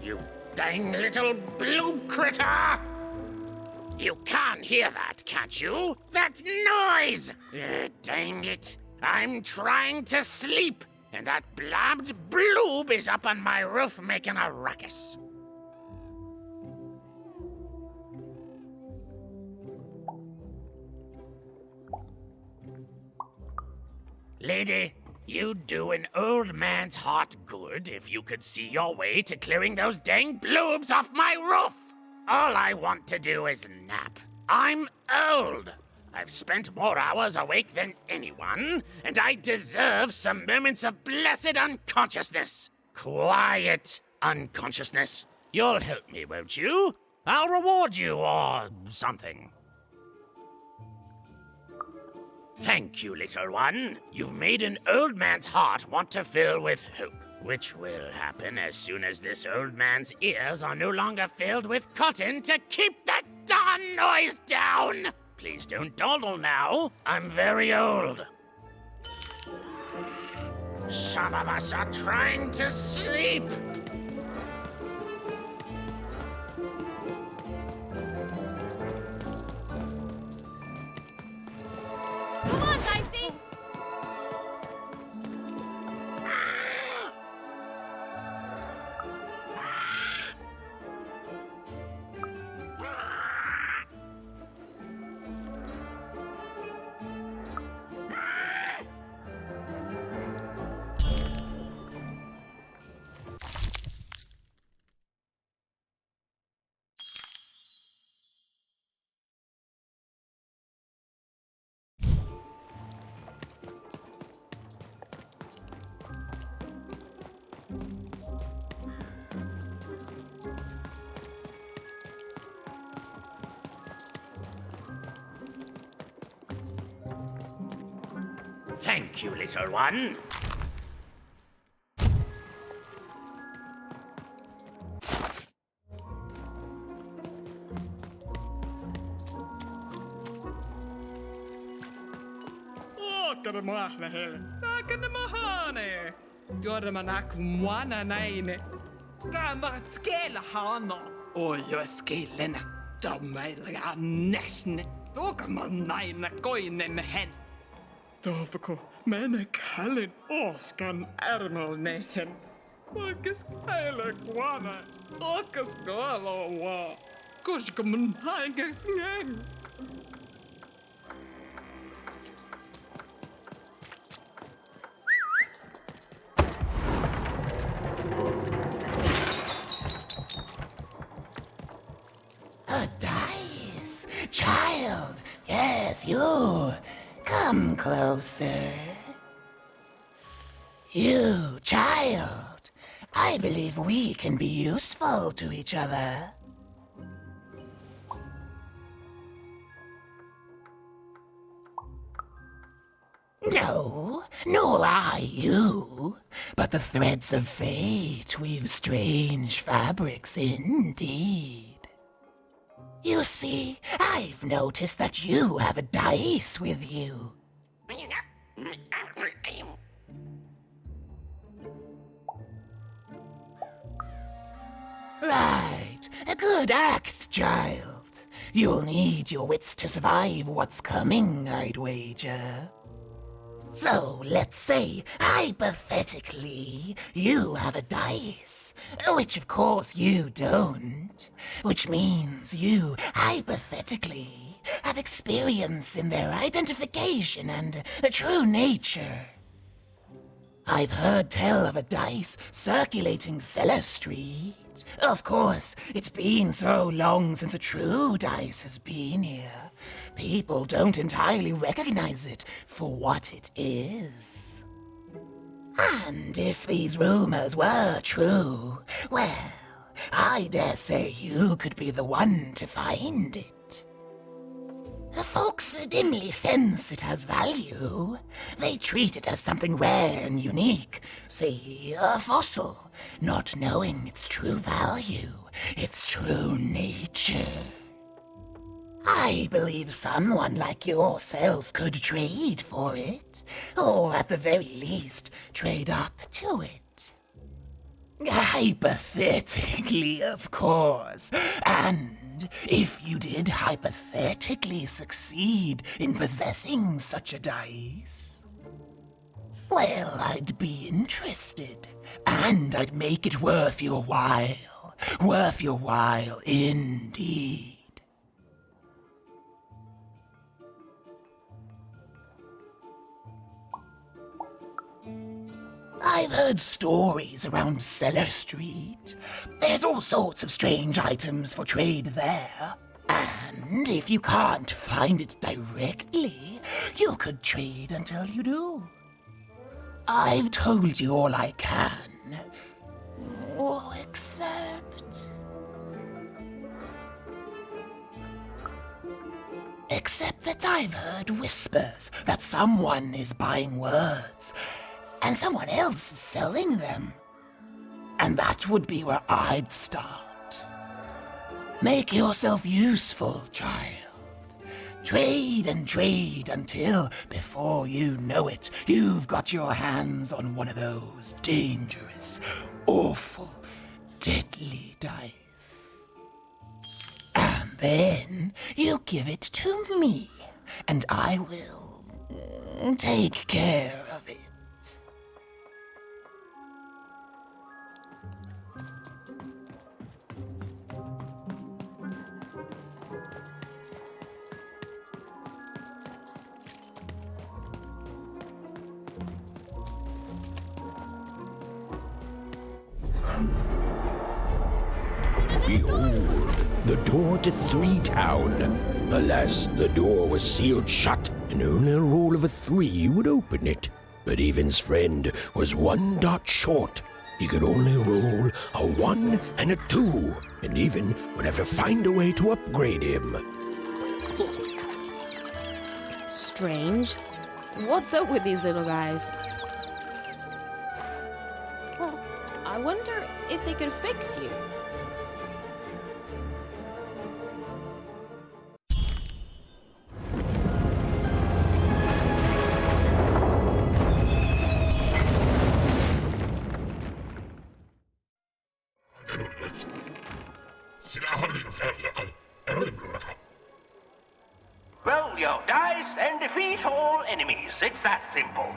You dang little blue critter! You can't hear that, can't you? That noise! Dang it. I'm trying to sleep, and that blabbed bloob is up on my roof making a ruckus. Lady, you'd do an old man's heart good if you could see your way to clearing those dang bloobs off my roof. All I want to do is nap. I'm old. I've spent more hours awake than anyone, and I deserve some moments of blessed unconsciousness. Quiet unconsciousness. You'll help me, won't you? I'll reward you or something. Thank you, little one. You've made an old man's heart want to fill with hope, which will happen as soon as this old man's ears are no longer filled with cotton to keep that darn noise down. Please don't dawdle now. I'm very old. Some of us are trying to sleep. Come on, Dicey! Thank you, little one. Oj, jag skillen. De är nästan. Då kan man näna koinen hen. Tofuko, mene kallin oskan ärmelnehen. Oikeas käyle kuana. Oikeas kaloa. Koska mun haikas ngeng. A dice! Child! Yes, you! Come closer. You, child! I believe we can be useful to each other. No, nor I you. But the threads of fate weave strange fabrics indeed. You see, I've noticed that you have a dice with you. Right, a good act, child. You'll need your wits to survive what's coming, I'd wager. So, let's say, hypothetically, you have a dice, which of course you don't, which means you, hypothetically, have experience in their identification and true nature. I've heard tell of a dice circulating Cellar Street. Of course, it's been so long since a true dice has been here. People don't entirely recognize it for what it is. And if these rumors were true, well, I dare say you could be the one to find it. Folks dimly sense it has value. They treat it as something rare and unique, say a fossil, not knowing its true value, its true nature. I believe someone like yourself could trade for it, or at the very least, trade up to it. Hypothetically, of course. And if you did hypothetically succeed in possessing such a dice, well, I'd be interested. And I'd make it worth your while. Worth your while indeed. I've heard stories around Cellar Street. There's all sorts of strange items for trade there. And if you can't find it directly, you could trade until you do. I've told you all I can. Oh, Except that I've heard whispers that someone is buying words, and someone else is selling them. And that would be where I'd start. Make yourself useful, child. Trade and trade until, before you know it, you've got your hands on one of those dangerous, awful, deadly dice. And then you give it to me, and I will take care of it. Behold, the door to Three Town. Alas, the door was sealed shut, and only a roll of a 3 would open it. But Even's friend was 1 dot short. He could only roll a 1 and a 2, and Even would have to find a way to upgrade him. Strange. What's up with these little guys? Well, I wonder if they could fix you. Roll your dice and defeat all enemies. It's that simple.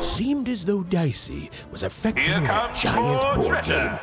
Seemed as though Dicey was affecting Here that comes giant more board treasure. game.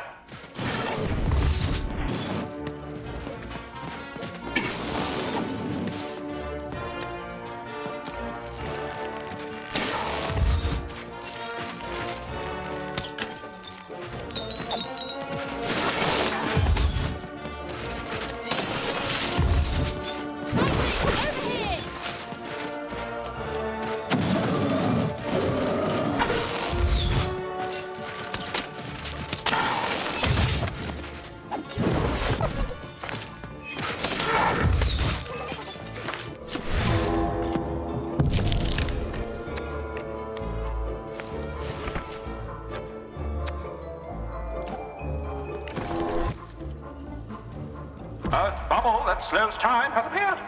A bubble that slows time has appeared.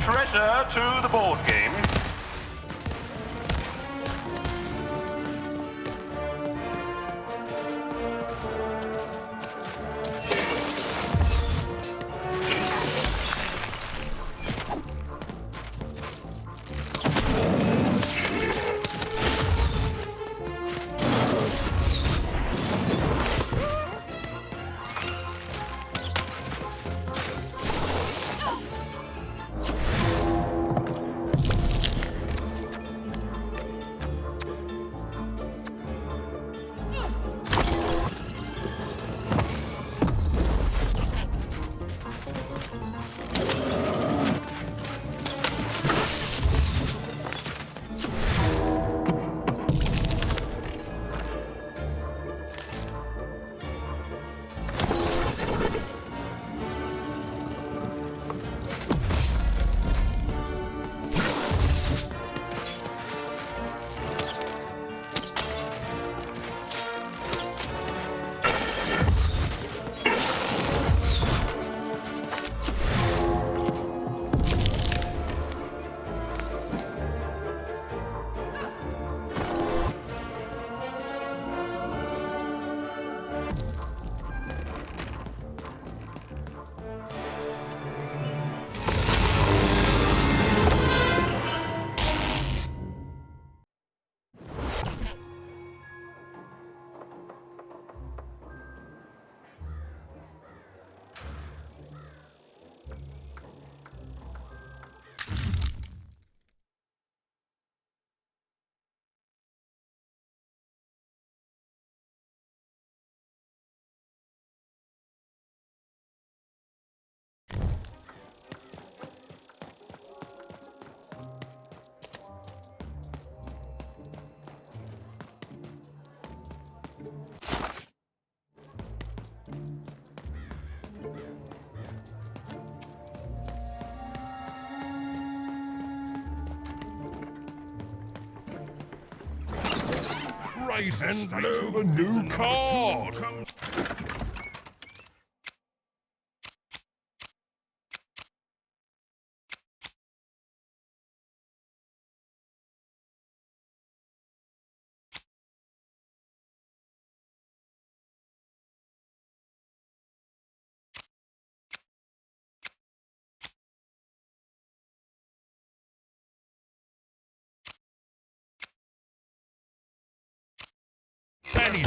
Treasure to the board game. And lo, a new card! Penny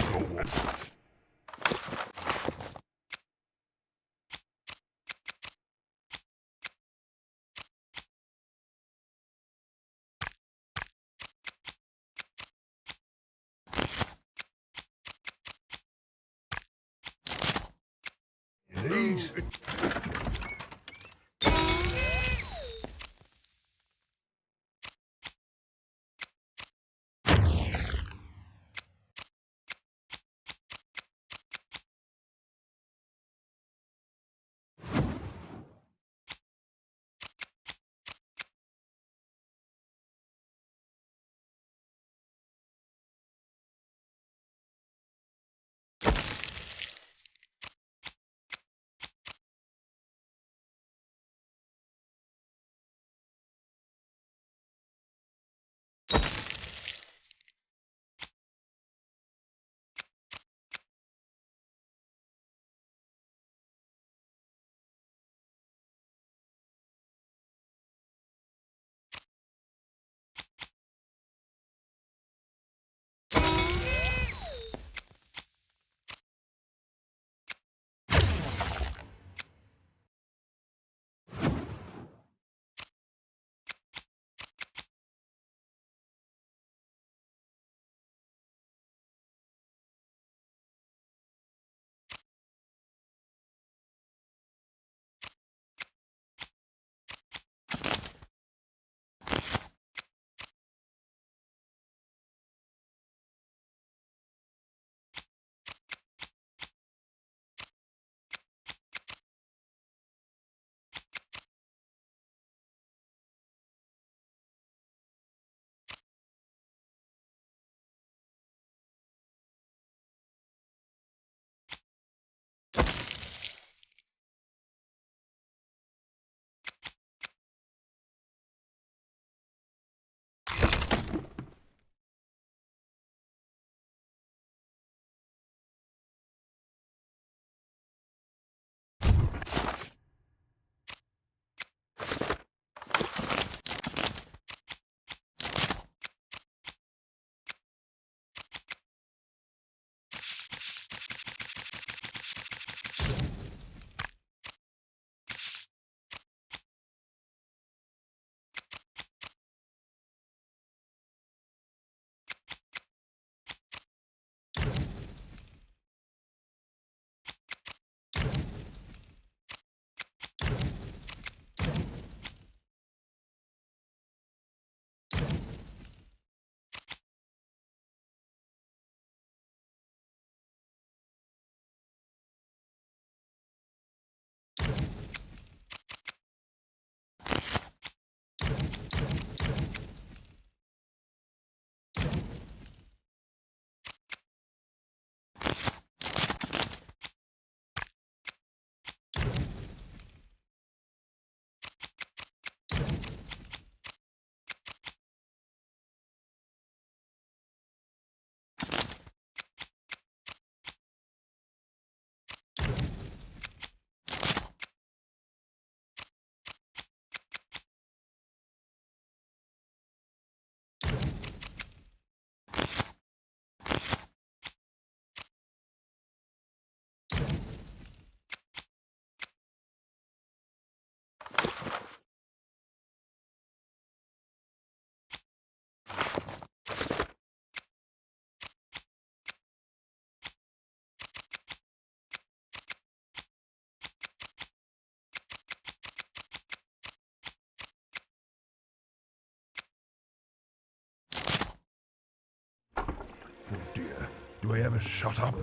do I ever shut up?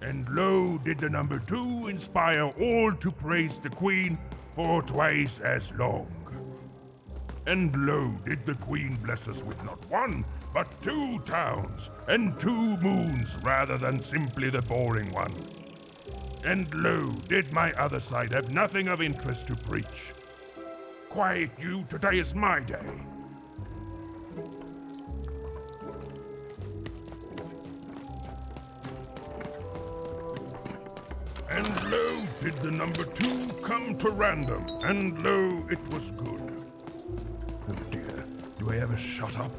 And lo, did the number 2 inspire all to praise the Queen for twice as long. And lo, did the Queen bless us with not 1, but 2 towns, and 2 moons rather than simply the boring one. And lo, did my other side have nothing of interest to preach. Quiet you, today is my day. And lo, did the number 2 come to random, and lo, it was good. Oh dear, do I ever shut up?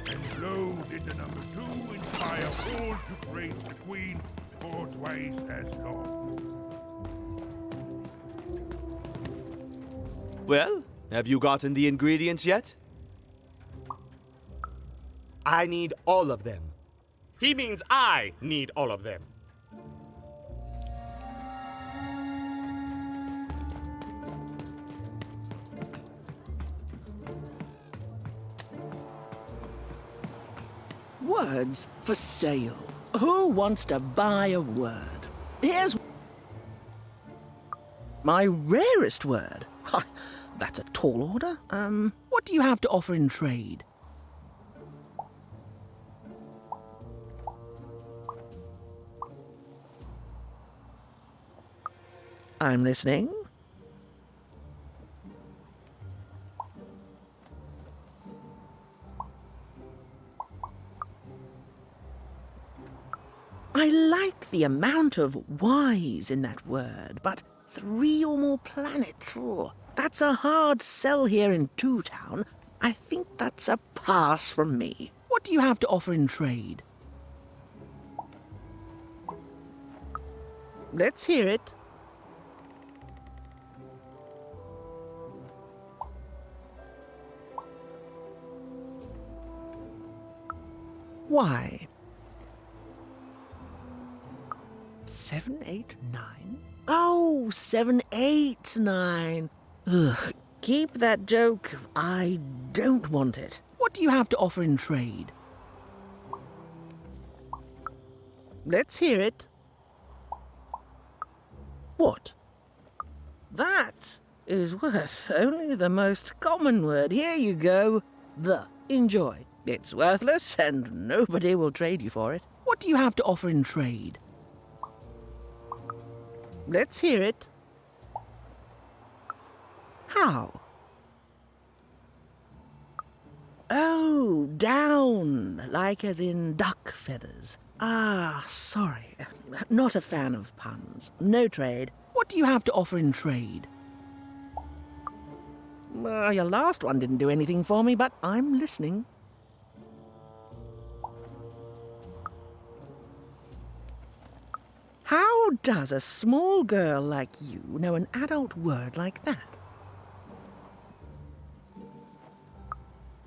And lo, did the number 2 inspire all to praise the Queen for twice as long. Well, have you gotten the ingredients yet? I need all of them. He means I need all of them. Words for sale. Who wants to buy a word? Here's my rarest word. That's a tall order. What do you have to offer in trade? I'm listening. I like the amount of Y's in that word, but 3 or more planets. Oh, that's a hard sell here in Two Town. I think that's a pass from me. What do you have to offer in trade? Let's hear it. Why? 7, 8, 9? Oh, 7, 8, 9. Ugh, keep that joke. I don't want it. What do you have to offer in trade? Let's hear it. What? That is worth only the most common word. Here you go. The. Enjoy. It's worthless and nobody will trade you for it. What do you have to offer in trade? Let's hear it. How? Oh, down, like as in duck feathers. Ah, sorry. Not a fan of puns. No trade. What do you have to offer in trade? Your last one didn't do anything for me, but I'm listening. How does a small girl like you know an adult word like that?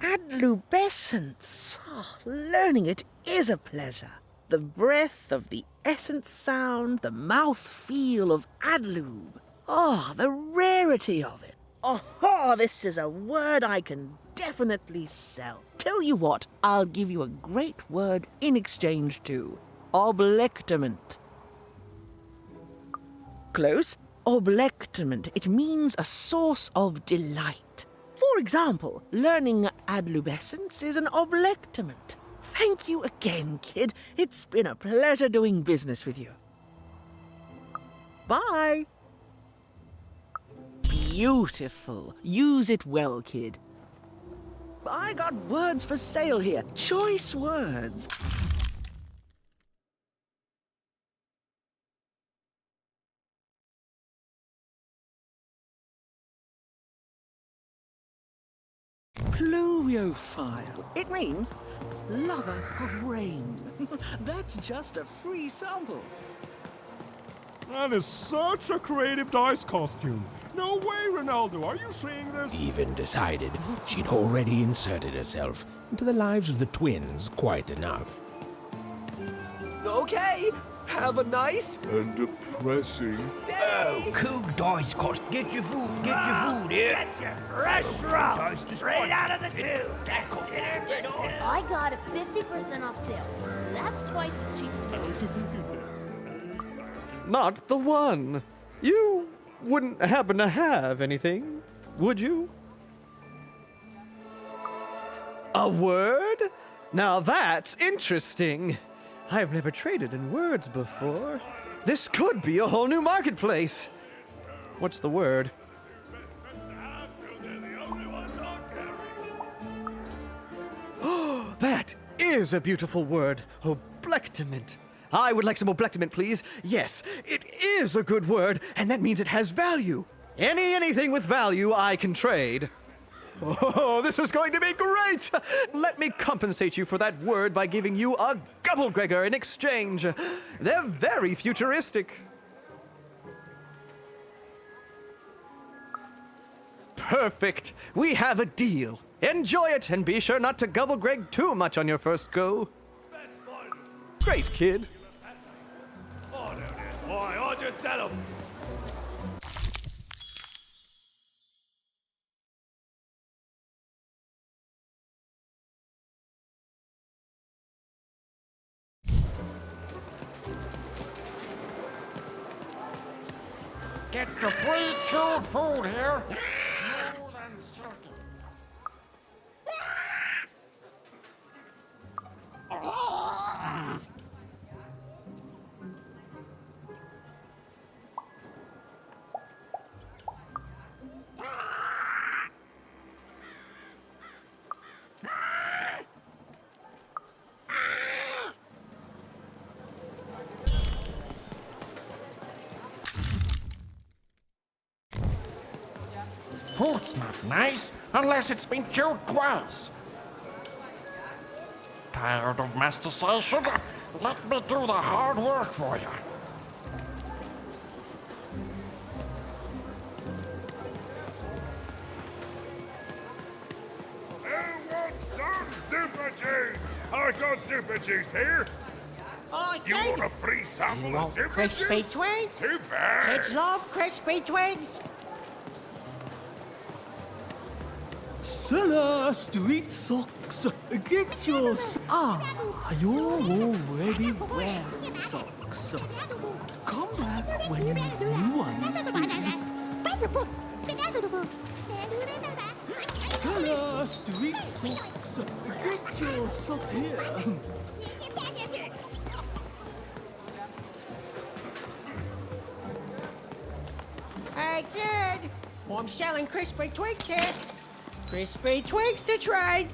Adlubescence. Oh, learning it is a pleasure. The breath of the essence sound, the mouth feel of adlube. Oh, the rarity of it. Oh, this is a word I can definitely sell. Tell you what, I'll give you a great word in exchange too. Oblectament. Close. Oblectament. It means a source of delight. For example, learning adlubescence is an oblectament. Thank you again, kid. It's been a pleasure doing business with you. Bye. Beautiful. Use it well, kid. I got words for sale here. Choice words. Pluviophile. It means lover of rain. That's just a free sample. That is such a creative dice costume. No way, Ronaldo. Are you seeing this? Even decided she'd already inserted herself into the lives of the twins quite enough. Okay, have a nice and depressing. Oh, cool dice cost. Get your food here. Get your fresh rum straight out of the tube. I got a 50% off sale. That's twice as cheap as Not the one. You wouldn't happen to have anything, would you? A word? Now that's interesting. I've never traded in words before. This could be a whole new marketplace. What's the word? Oh, that is a beautiful word. Oblectament. I would like some oblectament, please. Yes, it is a good word, and that means it has value. Anything with value I can trade. Oh, this is going to be great! Let me compensate you for that word by giving you a gobblegregor in exchange. They're very futuristic. Perfect. We have a deal. Enjoy it, and be sure not to gobblegreg too much on your first go. Great, kid. Oh, there it is, boy. I'll just sell him. Get your pre-chewed food here. Smooth and silky. Food's not nice unless it's been chewed twice. Tired of mastication? Let me do the hard work for you. Who wants some super juice? I got super juice here. You want a free sample of super crispy juice? twigs? Too bad. Kids love crispy twigs. Seller street socks. Get your you're already wearing socks. Come back when you want to. Seller street socks. Get your socks here. Hey, kid. I'm selling crispy twigs here. Crispy twigs to trade.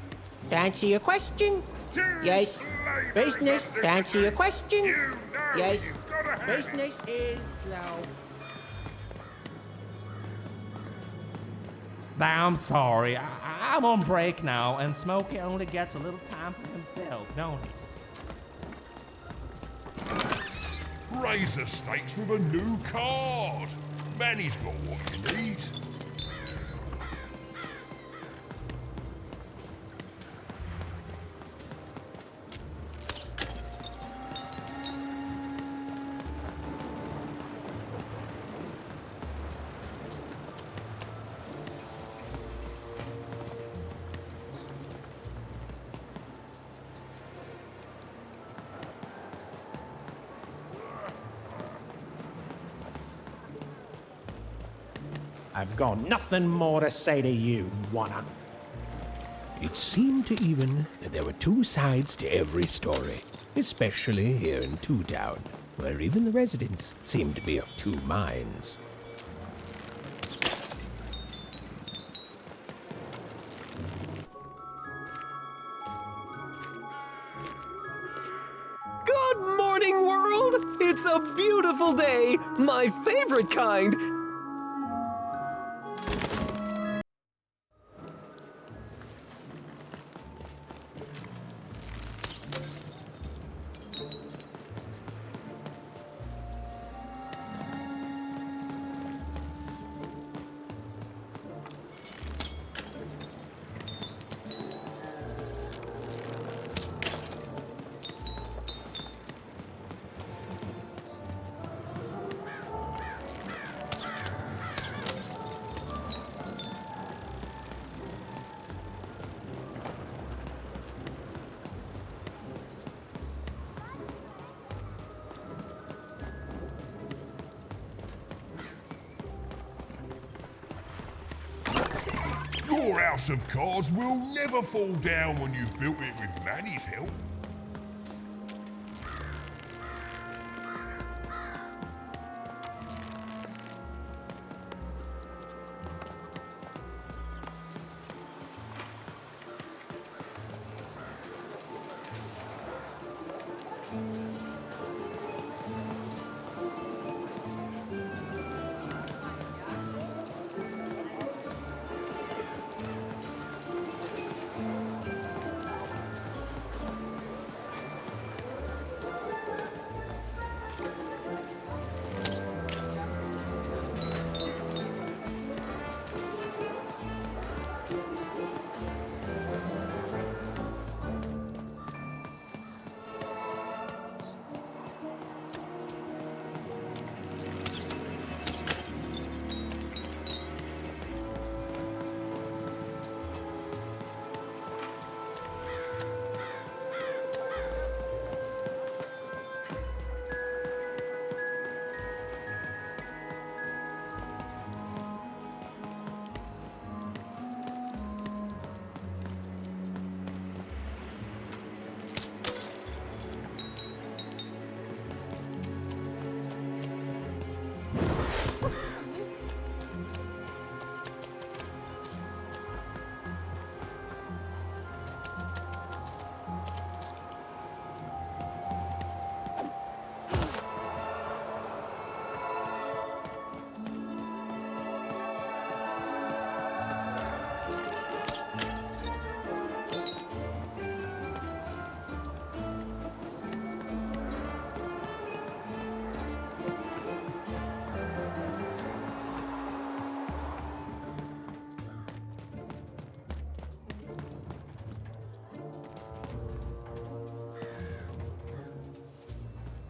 To answer your question? Yes. Business. To answer your question? Yes. Business is slow. I'm sorry. I'm on break now, and Smokey only gets a little time for himself, don't he? Razor stakes with a new card. Manny's got what you need. I've got nothing more to say to you, wanna. It seemed to even that there were two sides to every story, especially here in Two Town, where even the residents seemed to be of two minds. Good morning, world! It's a beautiful day, my favorite kind. house of cards will never fall down when you've built it with Manny's help.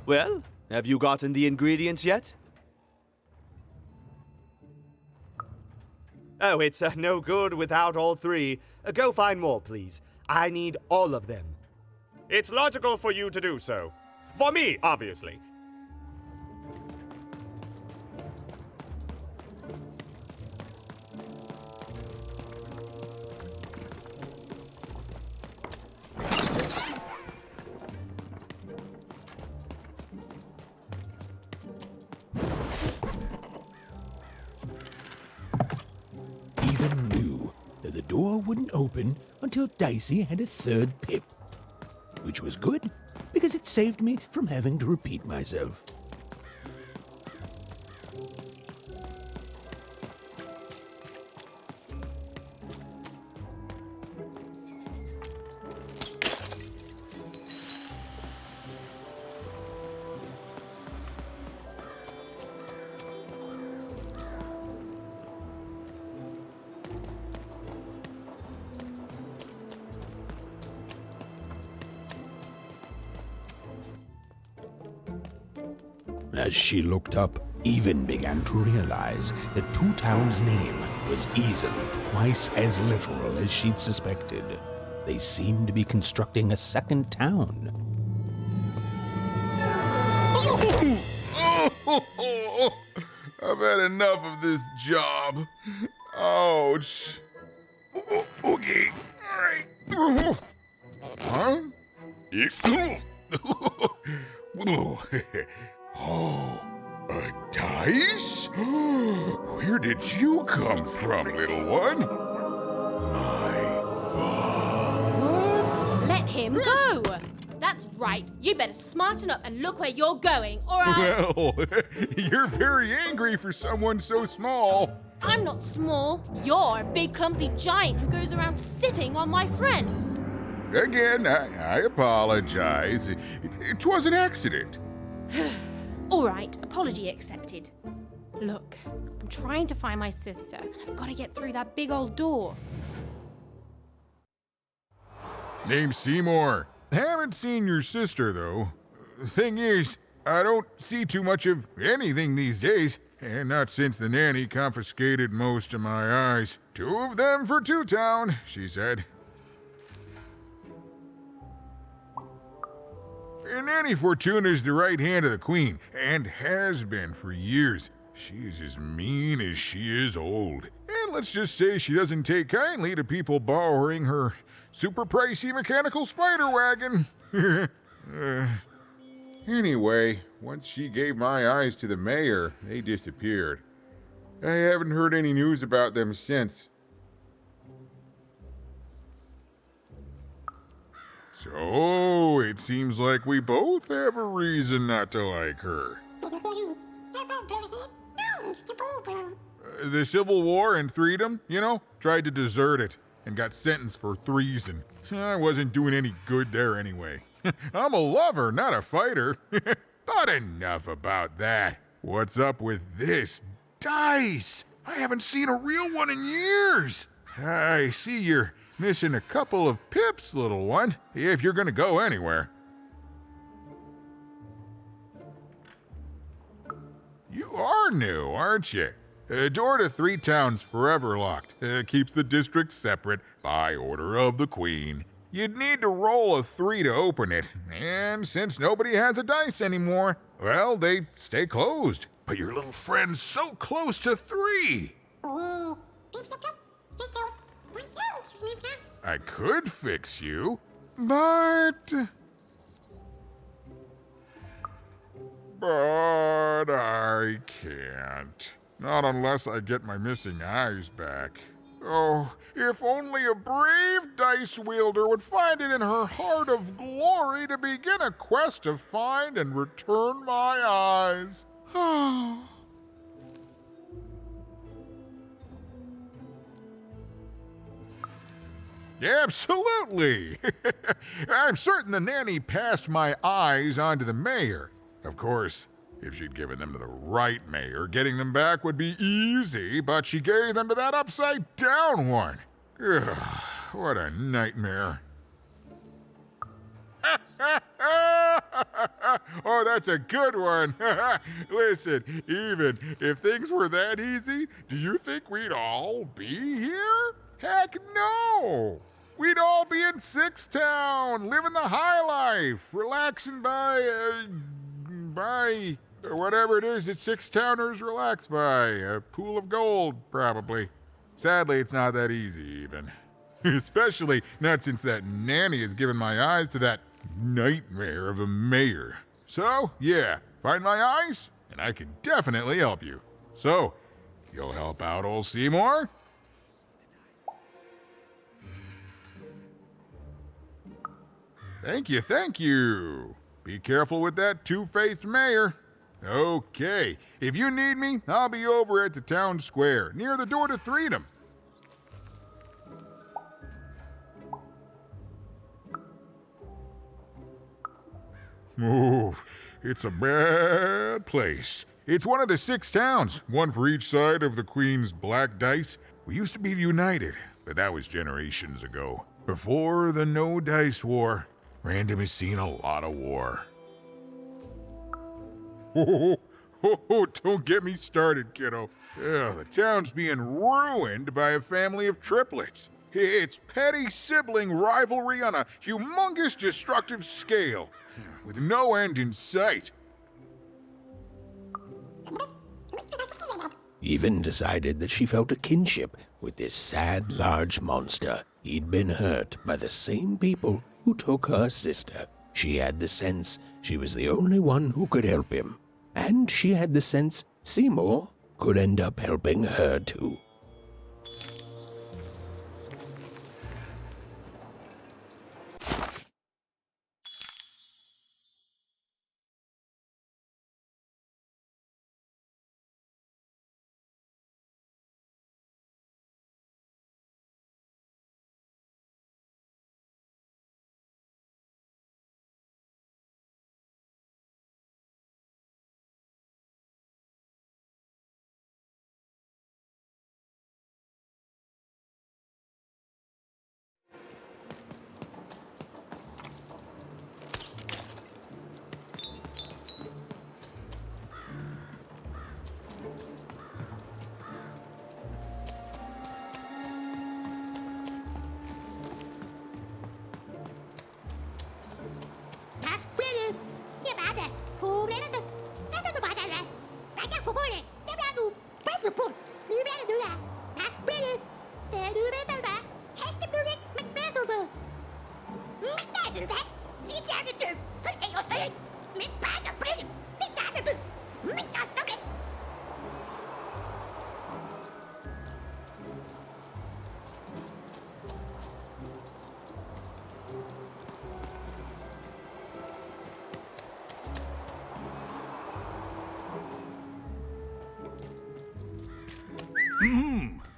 Well, have you gotten the ingredients yet? Oh, it's no good without all three. Go find more, please. I need all of them. It's logical for you to do so. For me, obviously. Even knew that the door wouldn't open until Dicey had a third pip. Which was good, because it saved me from having to repeat myself. As she looked up, Even began to realize that Two Town's name was easily twice as literal as she'd suspected. They seemed to be constructing a second town. I've had enough of this job. Ouch. Okay. All right. Huh? Oh, a dice? Where did you come from, little one? Let him go! That's right. You better smarten up and look where you're going, or I... Well, you're very angry for someone so small. I'm not small. You're a big clumsy giant who goes around sitting on my friends. Again, I apologize. It was an accident. All right, apology accepted. Look, I'm trying to find my sister, and I've got to get through that big old door. Name's Seymour. Haven't seen your sister, though. Thing is, I don't see too much of anything these days, and not since the nanny confiscated most of my eyes. 2 of them for Two Town, she said. And Nanny Fortuna's the right hand of the Queen, and has been for years. She is as mean as she is old, and let's just say she doesn't take kindly to people borrowing her super pricey mechanical spider wagon. Anyway, once she gave my eyes to the mayor, they disappeared. I haven't heard any news about them since. So, it seems like we both have a reason not to like her. The Civil War and Freedom, tried to desert it and got sentenced for treason. I wasn't doing any good there anyway. I'm a lover, not a fighter. But enough about that. What's up with this? Dice! I haven't seen a real one in years. I see you're missing a couple of pips, little one, if you're gonna go anywhere. You are new, aren't you? Door to Three Towns forever locked. Keeps the district separate by order of the Queen. You'd need to roll a 3 to open it, and since nobody has a dice anymore, well, they stay closed. But your little friend's so close to 3. I could fix you, but I can't. Not unless I get my missing eyes back. Oh, if only a brave dice wielder would find it in her heart of glory to begin a quest to find and return my eyes. Absolutely! I'm certain the nanny passed my eyes on to the mayor. Of course, if she'd given them to the right mayor, getting them back would be easy, but she gave them to that upside-down one. Ugh, what a nightmare. Oh, that's a good one. Listen, even if things were that easy, do you think we'd all be here? Heck no! We'd all be in Sixtown, living the high life, relaxing by whatever it is that Sixtowners relax by. A pool of gold, probably. Sadly, it's not that easy, even. Especially not since that nanny has given my eyes to that nightmare of a mayor. So, yeah, find my eyes, and I can definitely help you. So, you'll help out old Seymour? Thank you, thank you. Be careful with that two-faced mayor. Okay, if you need me, I'll be over at the town square, near the door to Freedom. Oh, it's a bad place. It's one of the 6 towns, one for each side of the Queen's black dice. We used to be united, but that was generations ago. Before the No Dice War, Random has seen a lot of war. Oh, don't get me started, kiddo. The town's being ruined by a family of triplets. It's petty sibling rivalry on a humongous destructive scale, with no end in sight. Even decided that she felt a kinship with this sad, large monster. He'd been hurt by the same people who took her sister. She had the sense she was the only one who could help him. And she had the sense Seymour could end up helping her too.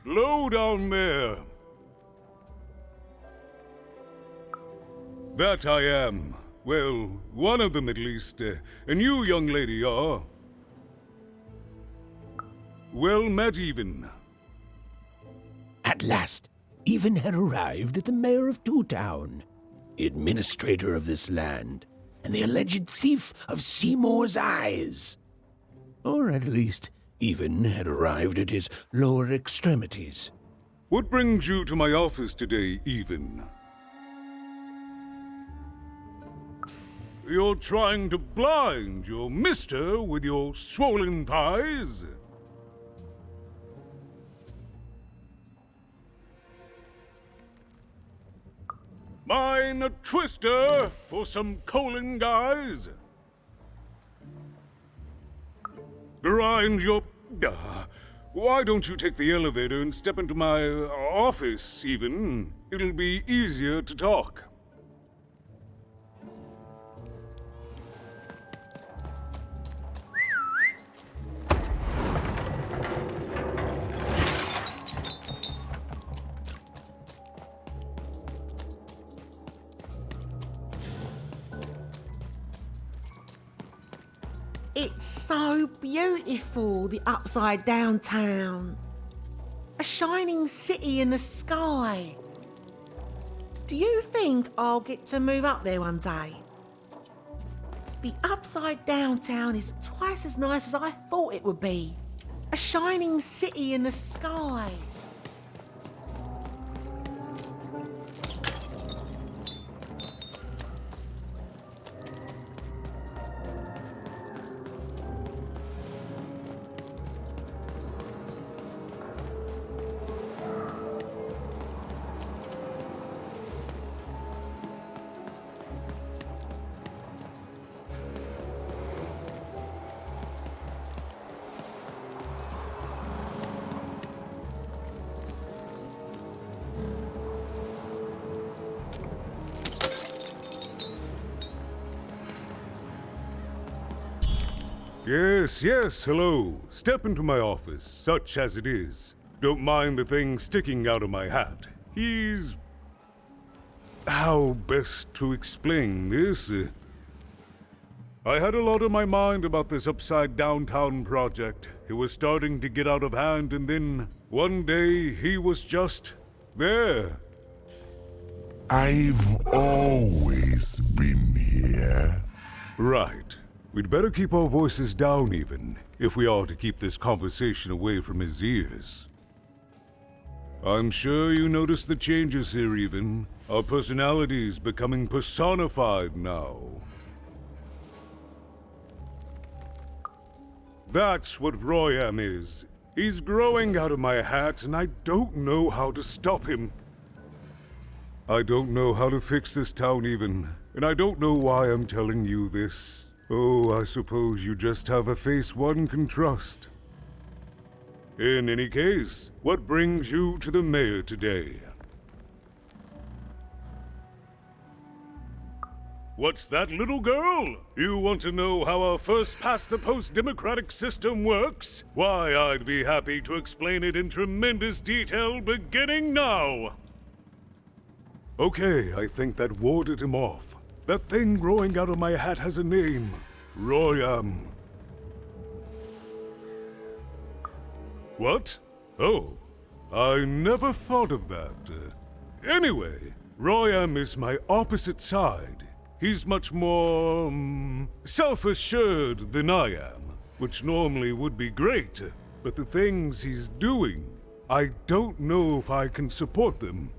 Low down there. That I am. Well, one of them at least. And you, young lady, are... well met, Even. At last, Even had arrived at the mayor of Two Town, the administrator of this land, and the alleged thief of Seymour's eyes. Or at least, Even had arrived at his lower extremities. What brings you to my office today, Even? You're trying to blind your mister with your swollen thighs? Mine a twister for some coaling guys? Grind your... why don't you take the elevator and step into my office, Even? It'll be easier to talk. It's so beautiful, the upside down town. A shining city in the sky. Do you think I'll get to move up there one day? The upside down town is twice as nice as I thought it would be. A shining city in the sky. Yes, hello. Step into my office, such as it is. Don't mind the thing sticking out of my hat. He's... how best to explain this? I had a lot on my mind about this upside downtown project. It was starting to get out of hand, and then one day he was just there. I've always been here. Right. We'd better keep our voices down, Even, if we are to keep this conversation away from his ears. I'm sure you noticed the changes here, Even. Our personalities becoming personified now. That's what Royam is. He's growing out of my hat, and I don't know how to stop him. I don't know how to fix this town, Even, and I don't know why I'm telling you this. Oh, I suppose you just have a face one can trust. In any case, what brings you to the mayor today? What's that, little girl? You want to know how our first-past-the-post democratic system works? Why, I'd be happy to explain it in tremendous detail beginning now. Okay, I think that warded him off. That thing growing out of my hat has a name. Royam. What? Oh, I never thought of that. Anyway, Royam is my opposite side. He's much more, self-assured than I am, which normally would be great, but the things he's doing, I don't know if I can support them.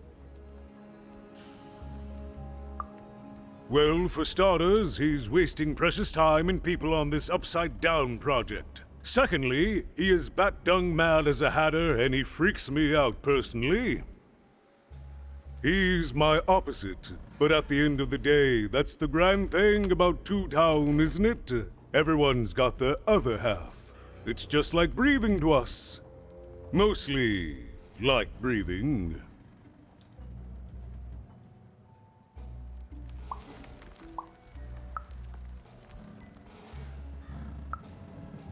Well, for starters, he's wasting precious time and people on this upside-down project. Secondly, he is bat-dung mad as a hatter, and he freaks me out personally. He's my opposite, but at the end of the day, that's the grand thing about Two Town, isn't it? Everyone's got the other half. It's just like breathing to us. Mostly like breathing.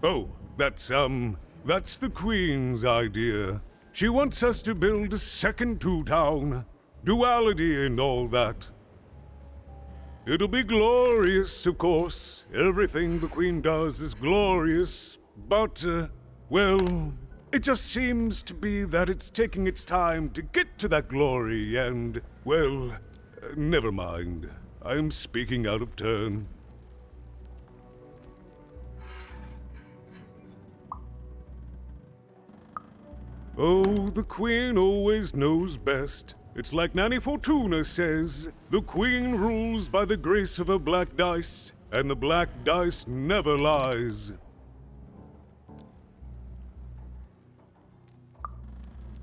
Oh, that's the Queen's idea. She wants us to build a second Two Town. Duality and all that. It'll be glorious, of course. Everything the Queen does is glorious. But, well, it just seems to be that it's taking its time to get to that glory and, well, never mind. I'm speaking out of turn. Oh, the Queen always knows best. It's like Nanny Fortuna says, the Queen rules by the grace of her black dice, and the black dice never lies.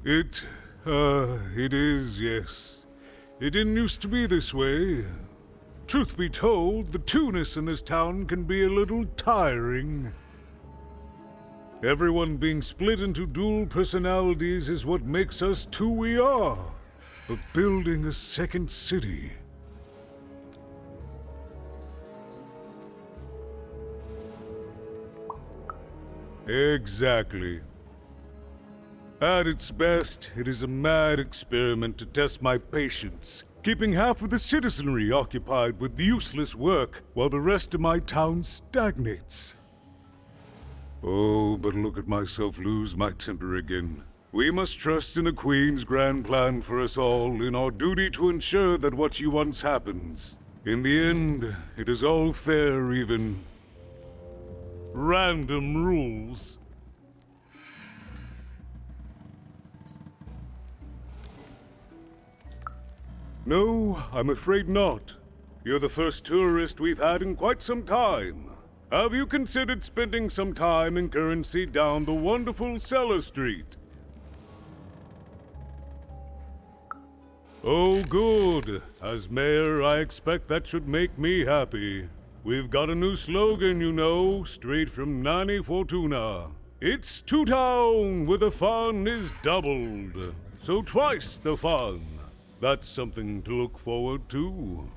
It is, yes. It didn't used to be this way. Truth be told, the two-ness in this town can be a little tiring. Everyone being split into dual personalities is what makes us who we are. But building a second city... Exactly. At its best, it is a mad experiment to test my patience, keeping half of the citizenry occupied with useless work while the rest of my town stagnates. Oh, but look at myself lose my temper again. We must trust in the Queen's grand plan for us all, in our duty to ensure that what she wants happens. In the end, it is all fair, even. Random rules. No, I'm afraid not. You're the first tourist we've had in quite some time. Have you considered spending some time in currency down the wonderful Cellar Street? Oh, good. As mayor, I expect that should make me happy. We've got a new slogan, you know, straight from Nanny Fortuna. It's Two Town, where the fun is doubled. So twice the fun. That's something to look forward to.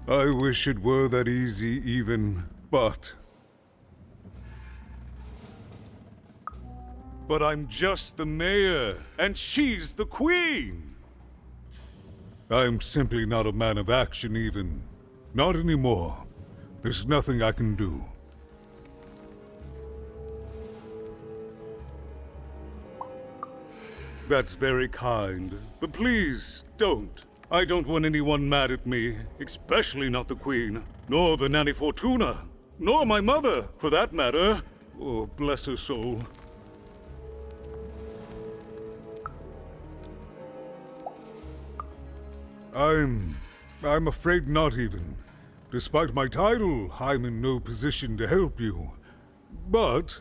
I wish it were that easy even, but I'm just the mayor, and she's the Queen! I'm simply not a man of action even. Not anymore. There's nothing I can do. That's very kind, but please, don't. I don't want anyone mad at me, especially not the Queen, nor the Nanny Fortuna, nor my mother, for that matter. Oh, bless her soul. I'm afraid not even. Despite my title, I'm in no position to help you. But...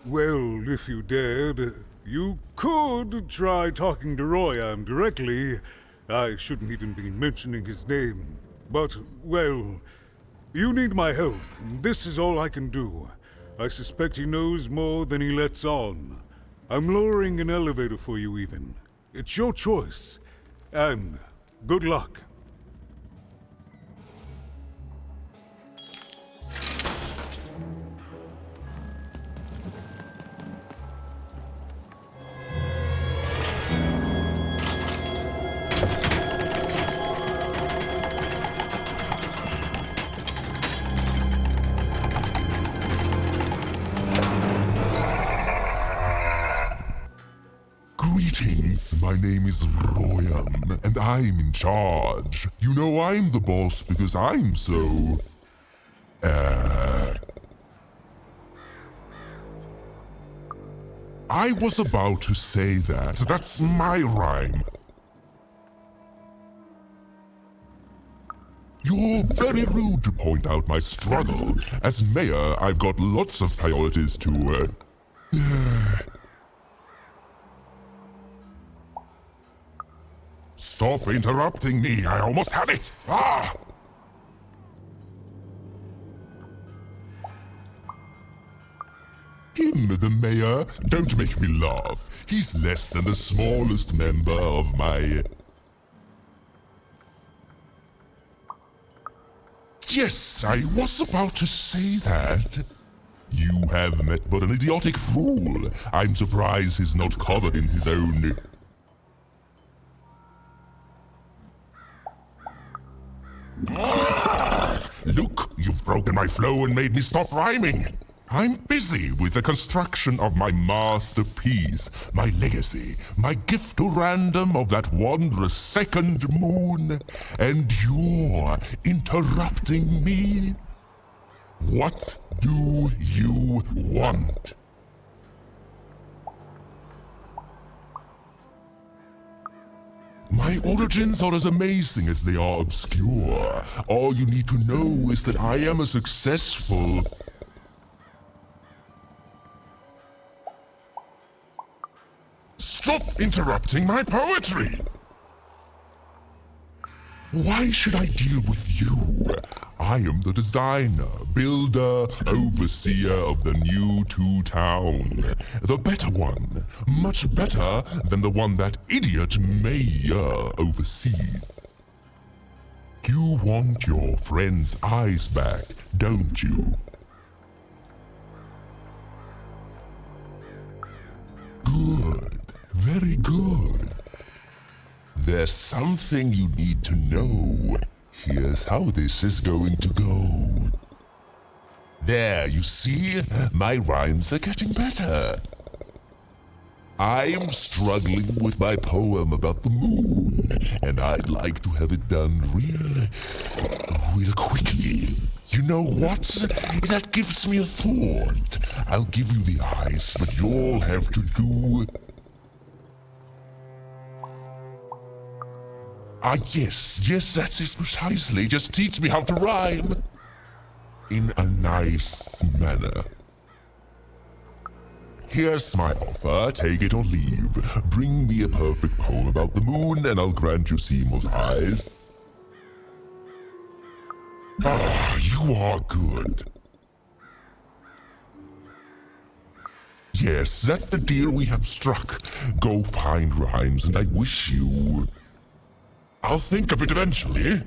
well, if you dared, you could try talking to Royam directly. I shouldn't even be mentioning his name. But, well, you need my help, and this is all I can do. I suspect he knows more than he lets on. I'm lowering an elevator for you even. It's your choice. And good luck. Greetings, my name is Royam, and I'm in charge. You know I'm the boss because I'm so... I was about to say that. That's my rhyme. You're very rude to point out my struggle. As mayor, I've got lots of priorities to, Stop interrupting me. I almost had it. Ah! Him, the mayor? Don't make me laugh. He's less than the smallest member of my... Yes, I was about to say that. You have met but an idiotic fool. I'm surprised he's not covered in his own... Look, you've broken my flow and made me stop rhyming. I'm busy with the construction of my masterpiece, my legacy, my gift to random of that wondrous second moon, and you're interrupting me? What do you want? My origins are as amazing as they are obscure. All you need to know is that I am a successful... Stop interrupting my poetry! Why should I deal with you? I am the designer, builder, overseer of the new town. The better one. Much better than the one that idiot mayor oversees. You want your friend's eyes back, don't you? Good. Very good. There's something you need to know. Here's how this is going to go. There, you see? My rhymes are getting better. I'm struggling with my poem about the moon, and I'd like to have it done real quickly. You know what? That gives me a thought. I'll give you the eyes, but you'll have to do... yes, that's it precisely. Just teach me how to rhyme. In a nice manner. Here's my offer, take it or leave. Bring me a perfect poem about the moon and I'll grant you Seymour's eyes. Ah, you are good. Yes, that's the deal we have struck. Go find rhymes and I wish you... I'll think of it eventually.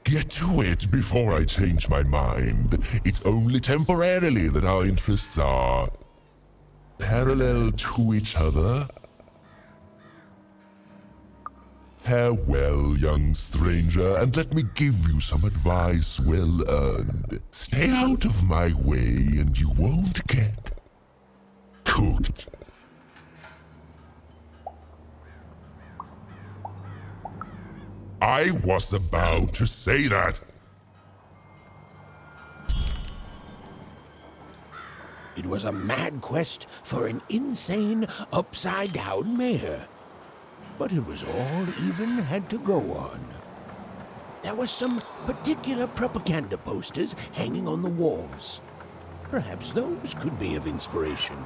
Get to it before I change my mind. It's only temporarily that our interests are parallel to each other. Farewell, young stranger, and let me give you some advice well earned. Stay out of my way and you won't get cooked. I was about to say that. It was a mad quest for an insane, upside-down mayor. But it was all even had to go on. There were some particular propaganda posters hanging on the walls. Perhaps those could be of inspiration.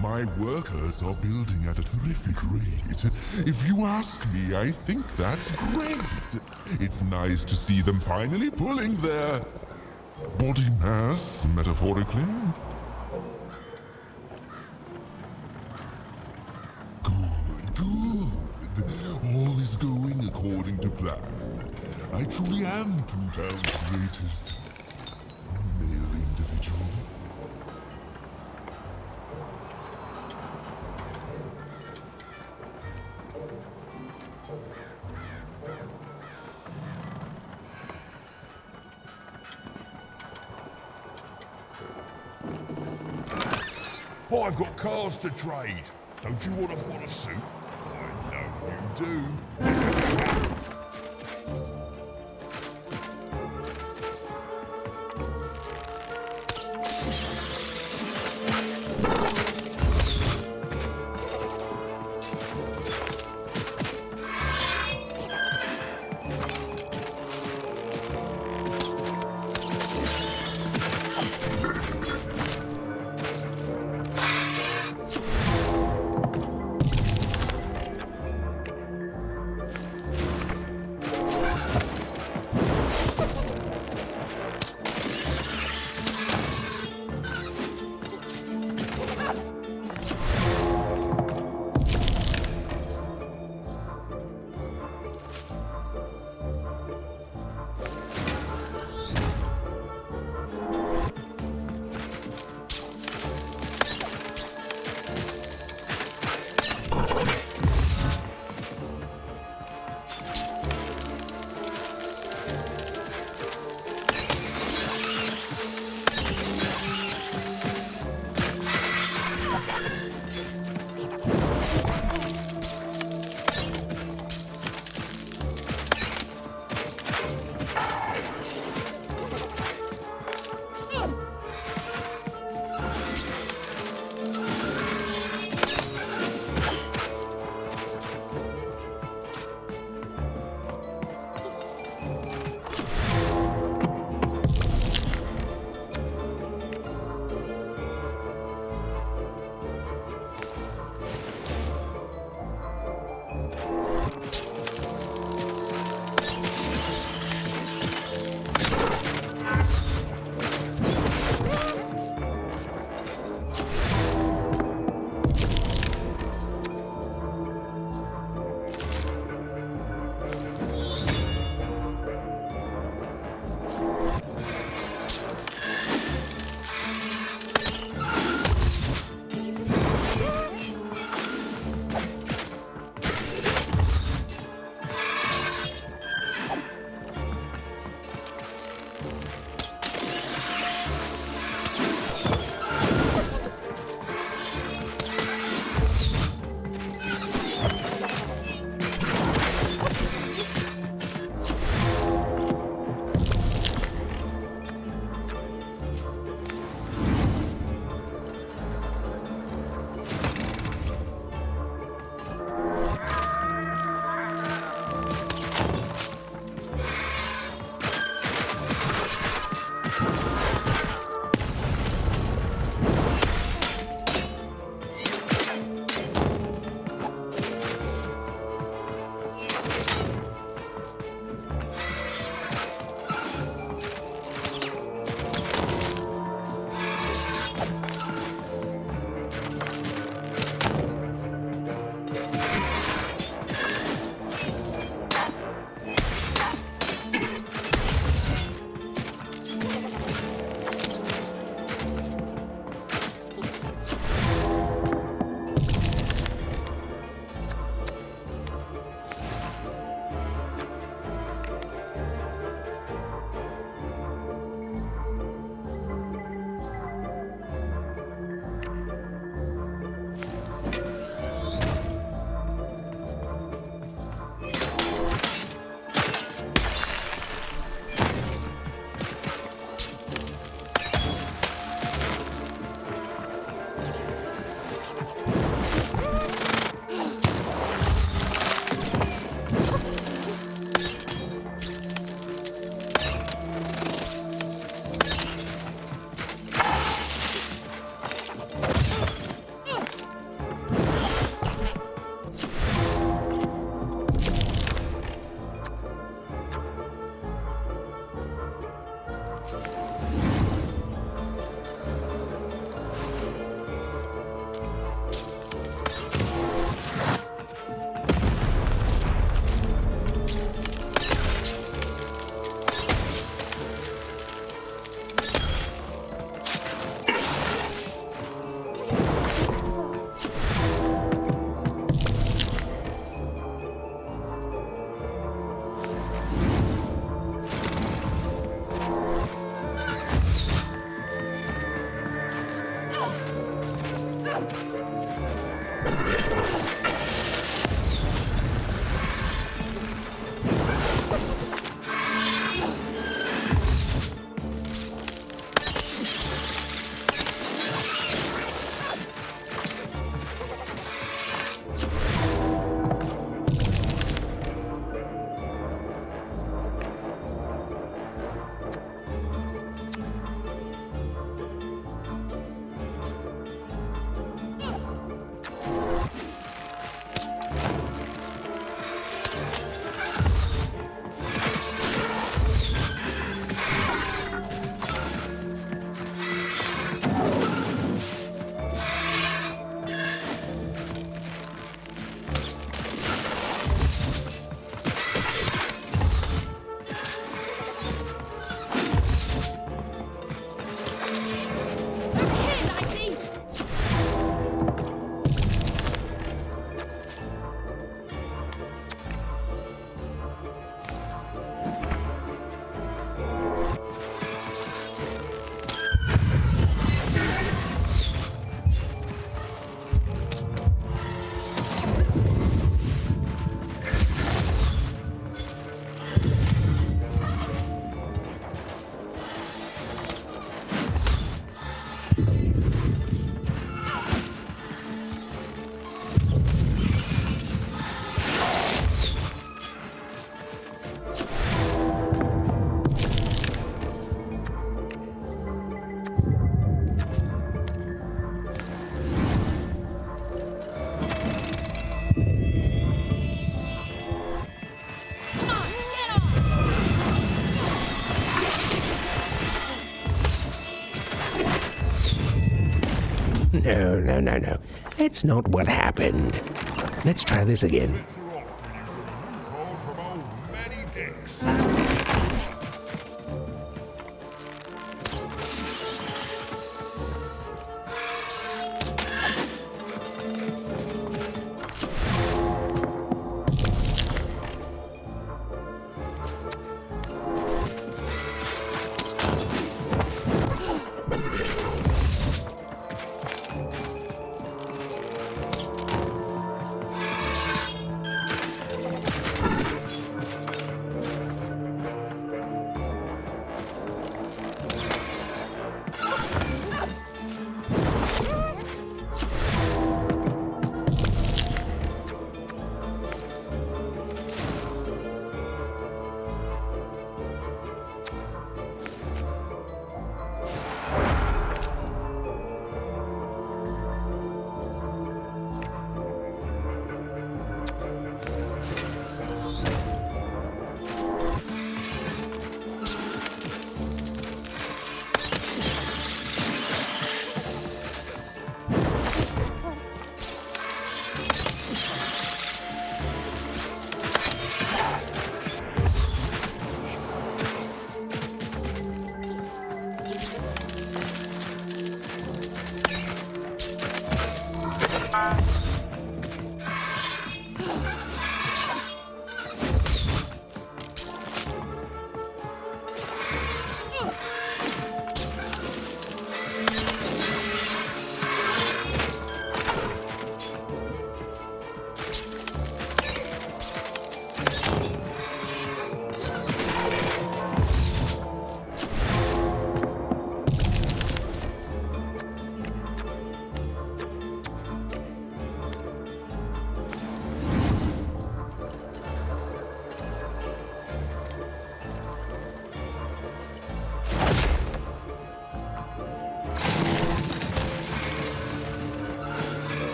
My workers are building at a terrific rate. If you ask me, I think that's great. It's nice to see them finally pulling their body mass, metaphorically. Good. All is going according to plan. I truly am Toontown's greatest male individual. I've got cars to trade. Don't you want to follow suit? I know you do. No. That's not what happened. Let's try this again.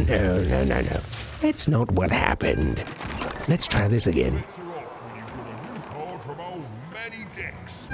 No. That's not what happened. Let's try this again. From old Matty Dix.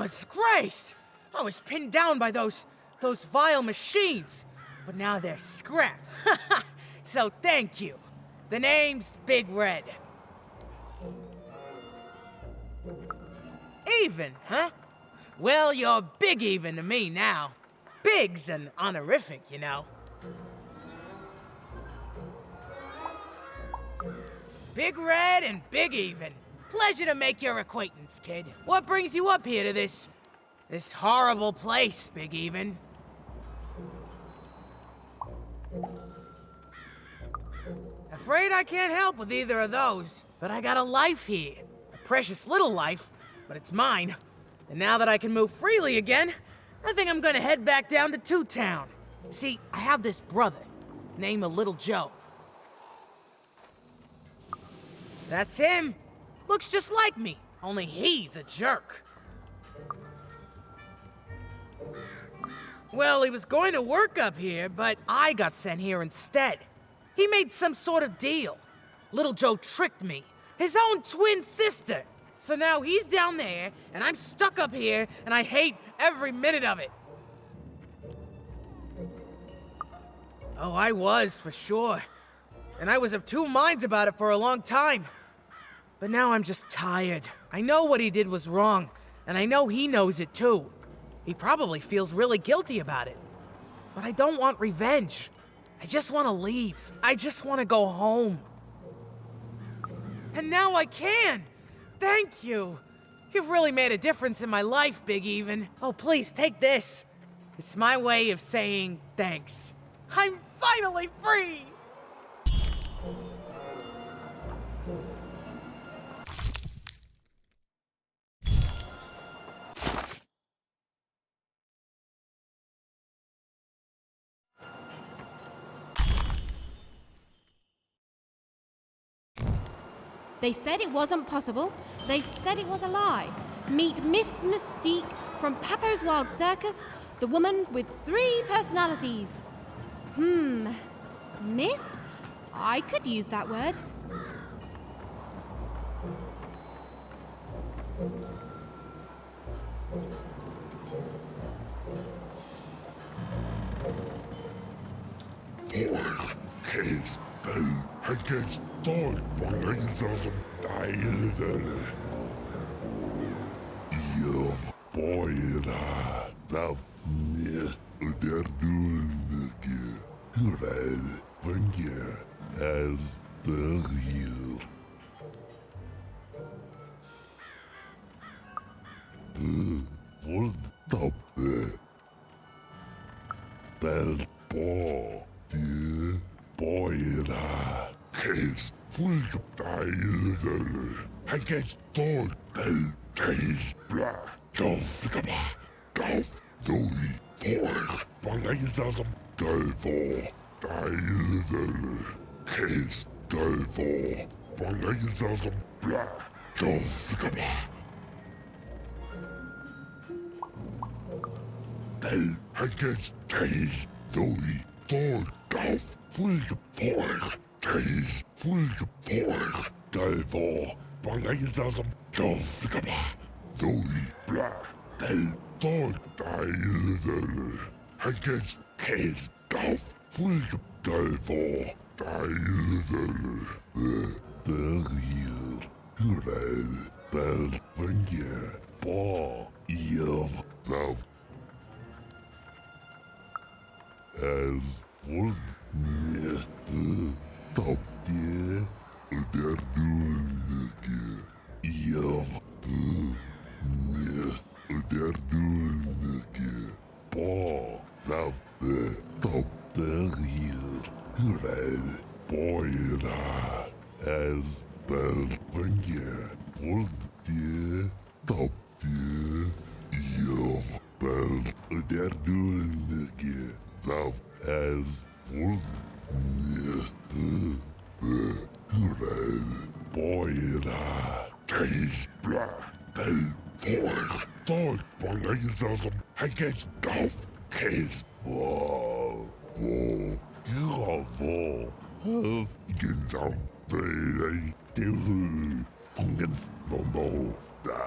Disgrace! I was pinned down by those vile machines, but now they're scrap. So thank you. The name's Big Red. Even, huh? Well, you're big even to me now. Big's an honorific, you know. Big Red and Big Even. Pleasure to make your acquaintance, kid. What brings you up here to this horrible place, Big Even? Afraid I can't help with either of those, but I got a life here. A precious little life, but it's mine. And now that I can move freely again, I think I'm gonna head back down to Two Town. See, I have this brother, named Little Joe. That's him. Looks just like me, only he's a jerk. Well, he was going to work up here, but I got sent here instead. He made some sort of deal. Little Joe tricked me. His own twin sister. So now he's down there, and I'm stuck up here, and I hate every minute of it. Oh, I was, for sure. And I was of two minds about it for a long time. But now I'm just tired. I know what he did was wrong, and I know he knows it too. He probably feels really guilty about it. But I don't want revenge. I just want to leave. I just want to go home. And now I can! Thank you! You've really made a difference in my life, Big Even. Oh, please, take this. It's my way of saying thanks. I'm finally free! They said it wasn't possible. They said it was a lie. Meet Miss Mystique from Papo's Wild Circus, the woman with 3 personalities. Miss? I could use that word. Case den het stort van som dejligere. Jeg bøjder af ned og der dullige. Hurad fungerer als der hier. Det voldtappe. Balbor. Det bøjder. Case fuldt dejligere. Han kan stort del case bla. Dofgabba. Dof. Zoink. Fork. Vangezer som dødfor. Dejligere. Case dødfor. Vangezer som bla. Dofgabba. Del. Han kan case. Zoink. Fork. Dof. Fuldt fork. Case. Fuldt fork. Dødfor. Vangezer som dofgabba. Zoink. Bla. Del. Stort dejligere. Han kan case. Dof. Fuldt dødfor. Dejligere. Der hier. Hurad. Bal. Fungerer. Bor. Ihr. Sauf. Als wolf. Nette. Top. Je. Og der dullige. Ihr. Nette. Og der dullige. Bor. Sauf. Top. Der hier. Hurad. Bøjder. Als bal. Fungerer. Wolf. Je. Top. Je. Ihr. Bal. Og der dullige. Sauf. Als wolf. Nette. Hurad. Bøjder. Case. Bla. Del. Fork. Stort vangezer som han kan stof. Case. Wow. Wow. Hurra. Gensam. Bøjder. Døde. Pungens. Bombo. Da.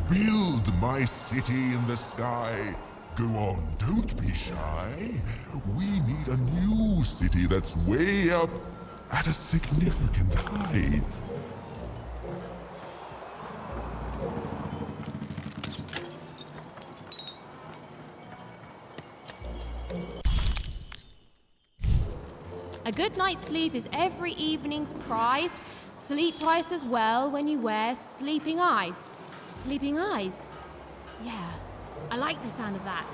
Build my city in the sky. Go on, don't be shy. We need a new city that's way up at a significant height. A good night's sleep is every evening's prize. Sleep twice as well when you wear sleeping eyes. Sleeping eyes? Yeah, I like the sound of that.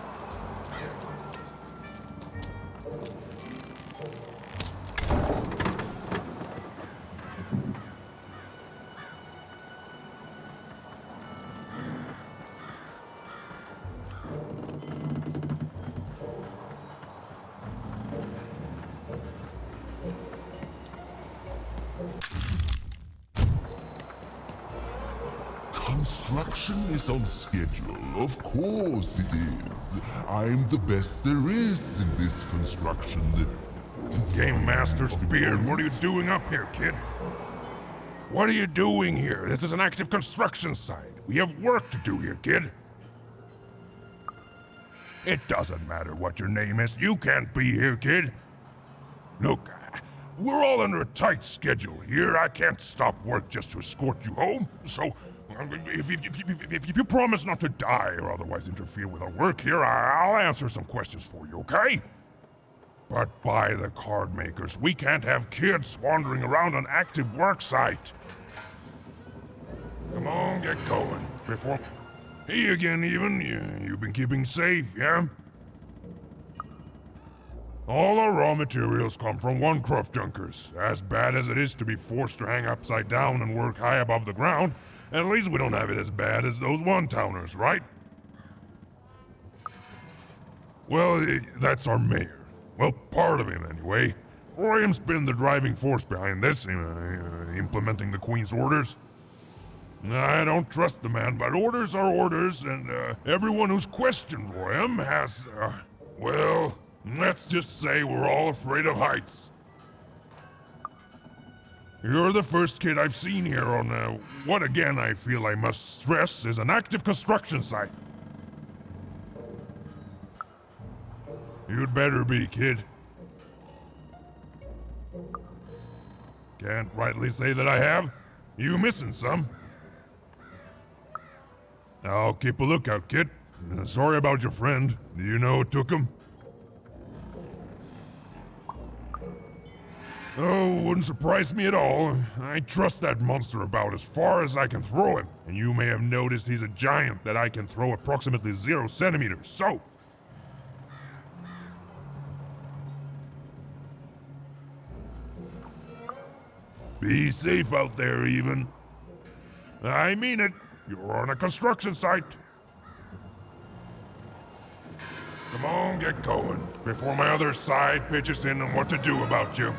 Construction is on schedule. Of course it is. I'm the best there is in this construction. Game Master's beard, what are you doing up here, kid? What are you doing here? This is an active construction site. We have work to do here, kid. It doesn't matter what your name is. You can't be here, kid. Look, we're all under a tight schedule here. I can't stop work just to escort you home. So, if you promise not to die or otherwise interfere with our work here, I'll answer some questions for you, okay? But by the card makers, we can't have kids wandering around an active work site. Come on, get going. Before... Hey again, even. You've been keeping safe, yeah? All our raw materials come from one-craft junkers. As bad as it is to be forced to hang upside down and work high above the ground, at least we don't have it as bad as those one-towners, right? Well, that's our mayor. Well, part of him, anyway. Royam's been the driving force behind this, implementing the Queen's orders. I don't trust the man, but orders are orders, and everyone who's questioned Royam has, well, let's just say we're all afraid of heights. You're the first kid I've seen here on, what again I feel I must stress is an active construction site. You'd better be, kid. Can't rightly say that I have. You missing some? I'll keep a lookout, kid. Sorry about your friend. Do you know who took him? Oh, wouldn't surprise me at all. I trust that monster about as far as I can throw him. And you may have noticed he's a giant that I can throw approximately 0 centimeters, so... Be safe out there, even. I mean it. You're on a construction site. Come on, get going, before my other side pitches in on what to do about you.